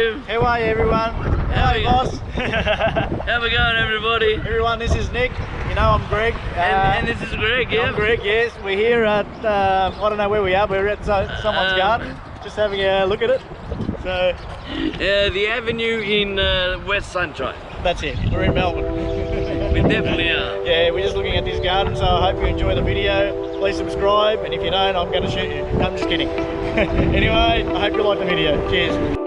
YouTube. How are you, everyone? Hey, boss. How we going, everybody? Everyone, this is Nick. You know, I'm Greg. And this is Greg, yeah? I'm Greg, yes. We're here at, I don't know where we are, but we're at someone's garden, just having a look at it. So, the avenue in West Sunshine. that's it. We're in Melbourne. We definitely are. Yeah, we're just looking at this garden, so I hope you enjoy the video. Please subscribe, and if you don't, I'm going to shoot you. No, I'm just kidding. Anyway, I hope you like the video. Cheers.